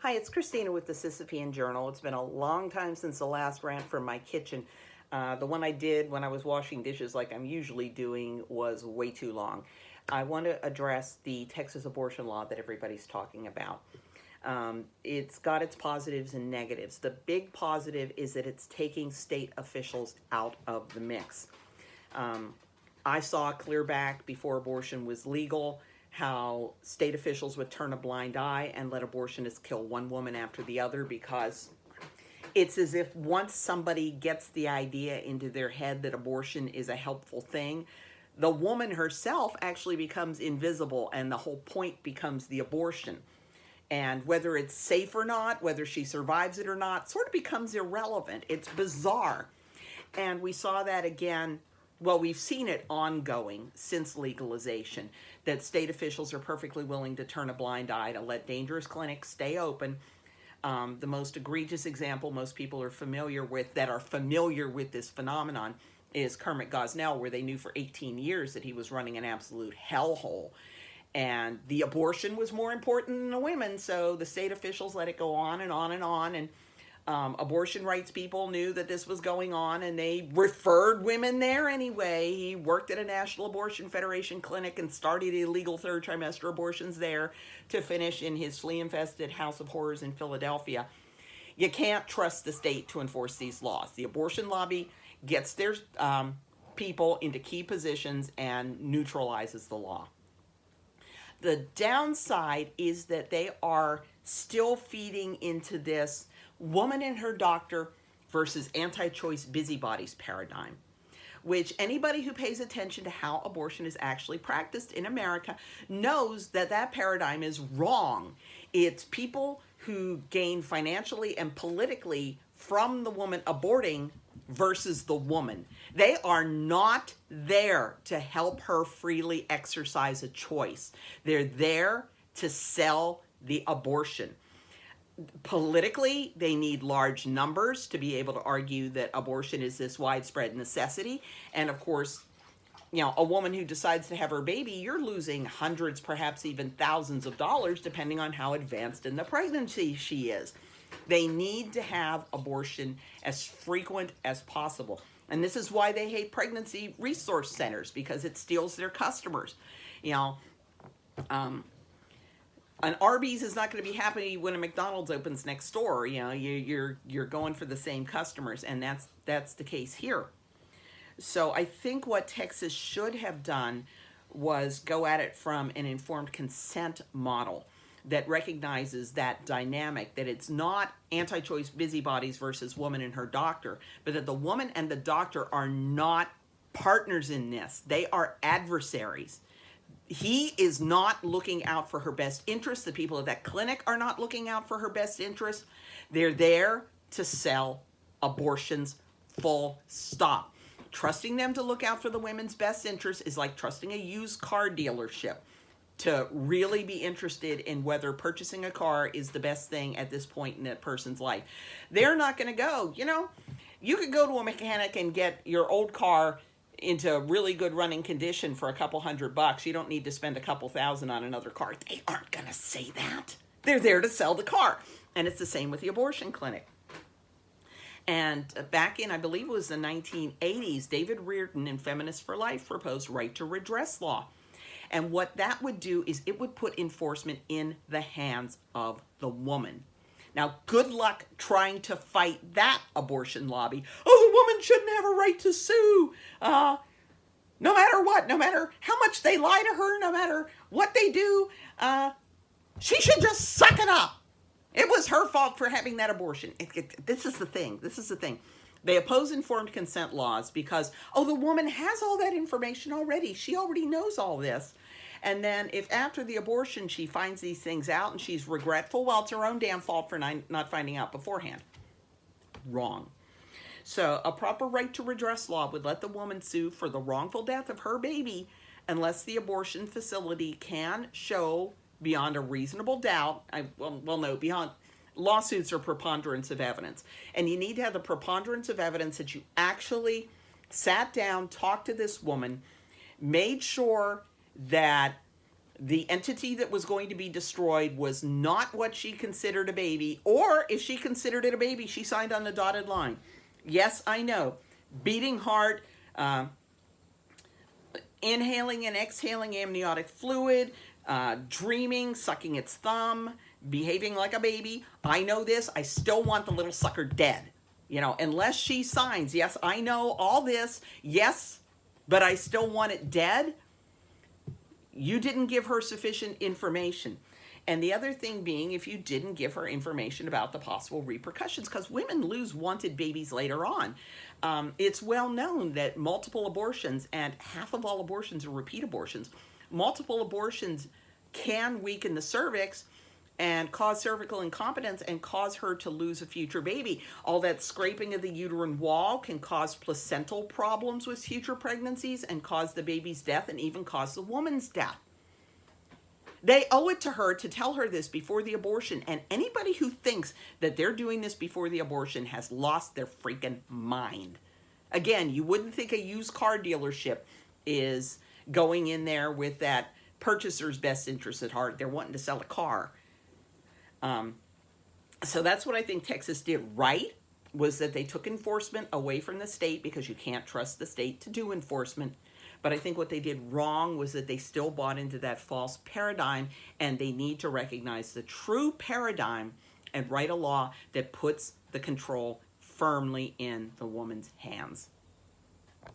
Hi, it's Christina with the Sisyphean Journal. It's been a long time since the last rant from my kitchen. The one I did when I was washing dishes like I'm usually doing was way too long. I want to address the Texas abortion law that everybody's talking about. It's got its positives and negatives. The big positive is that it's taking state officials out of the mix. I saw clear back before abortion was legal how state officials would turn a blind eye and let abortionists kill one woman after the other, because it's as if once somebody gets the idea into their head that abortion is a helpful thing, the woman herself actually becomes invisible and the whole point becomes the abortion. And whether it's safe or not, whether she survives it or not, sort of becomes irrelevant. It's bizarre. And we saw that again. Well, we've seen it ongoing since legalization, that state officials are perfectly willing to turn a blind eye to let dangerous clinics stay open. The most egregious example most people are familiar with, that are familiar with this phenomenon, is Kermit Gosnell, where they knew for 18 years that he was running an absolute hellhole. And the abortion was more important than the women, so the state officials let it go on and on and on. And abortion rights people knew that this was going on, and they referred women there anyway. He worked at a National Abortion Federation clinic and started illegal third trimester abortions there to finish in his flea-infested House of Horrors in Philadelphia. You can't trust the state to enforce these laws. The abortion lobby gets their people into key positions and neutralizes the law. The downside is that they are still feeding into this woman and her doctor versus anti-choice busybodies paradigm, which anybody who pays attention to how abortion is actually practiced in America knows that that paradigm is wrong. It's people who gain financially and politically from the woman aborting versus the woman. They are not there to help her freely exercise a choice. They're there to sell the abortion. Politically, they need large numbers to be able to argue that abortion is this widespread necessity. And of course, a woman who decides to have her baby, you're losing hundreds, perhaps even thousands of dollars, depending on how advanced in the pregnancy she is. They need to have abortion as frequent as possible. And this is why they hate pregnancy resource centers, because it steals their customers. An Arby's is not going to be happy when a McDonald's opens next door. You're going for the same customers, and that's the case here. So I think what Texas should have done was go at it from an informed consent model that recognizes that dynamic, that it's not anti-choice busybodies versus woman and her doctor, but that the woman and the doctor are not partners in this. They are adversaries. He is not looking out for her best interest. The people at that clinic are not looking out for her best interest. They're there to sell abortions, full stop. Trusting them to look out for the women's best interest is like trusting a used car dealership to really be interested in whether purchasing a car is the best thing at this point in that person's life. They're not going to go, you could go to a mechanic and get your old car into really good running condition for a couple $100. You don't need to spend a couple thousand on another car. They aren't going to say that. They're there to sell the car. And it's the same with the abortion clinic. And back in, I believe it was the 1980s, David Reardon in Feminists for Life proposed right-to-redress law. And what that would do is it would put enforcement in the hands of the woman. Now, good luck trying to fight that abortion lobby. Oh, the woman shouldn't have a right to sue. No matter what, no matter how much they lie to her, no matter what they do, she should just suck it up. It was her fault for having that abortion. This is the thing. They oppose informed consent laws because, the woman has all that information already. She already knows all this. And then if after the abortion she finds these things out and she's regretful, well, it's her own damn fault for not finding out beforehand. Wrong. So a proper right to redress law would let the woman sue for the wrongful death of her baby unless the abortion facility can show beyond a reasonable doubt, beyond lawsuits are preponderance of evidence. And you need to have the preponderance of evidence that you actually sat down, talked to this woman, made sure that the entity that was going to be destroyed was not what she considered a baby, or if she considered it a baby, she signed on the dotted line. Yes, I know. Beating heart, inhaling and exhaling amniotic fluid, dreaming, sucking its thumb, behaving like a baby. I know this. I still want the little sucker dead. You know, unless she signs, yes, I know all this, yes, but I still want it dead. You didn't give her sufficient information. And the other thing being, if you didn't give her information about the possible repercussions, because women lose wanted babies later on. It's well known that multiple abortions, and half of all abortions are repeat abortions, multiple abortions can weaken the cervix and cause cervical incompetence and cause her to lose a future baby. All that scraping of the uterine wall can cause placental problems with future pregnancies and cause the baby's death and even cause the woman's death. They owe it to her to tell her this before the abortion, and anybody who thinks that they're doing this before the abortion has lost their freaking mind. Again, you wouldn't think a used car dealership is going in there with that purchaser's best interest at heart. They're wanting to sell a car. So that's what I think Texas did right, was that they took enforcement away from the state because you can't trust the state to do enforcement. But I think what they did wrong was that they still bought into that false paradigm, and they need to recognize the true paradigm and write a law that puts the control firmly in the woman's hands.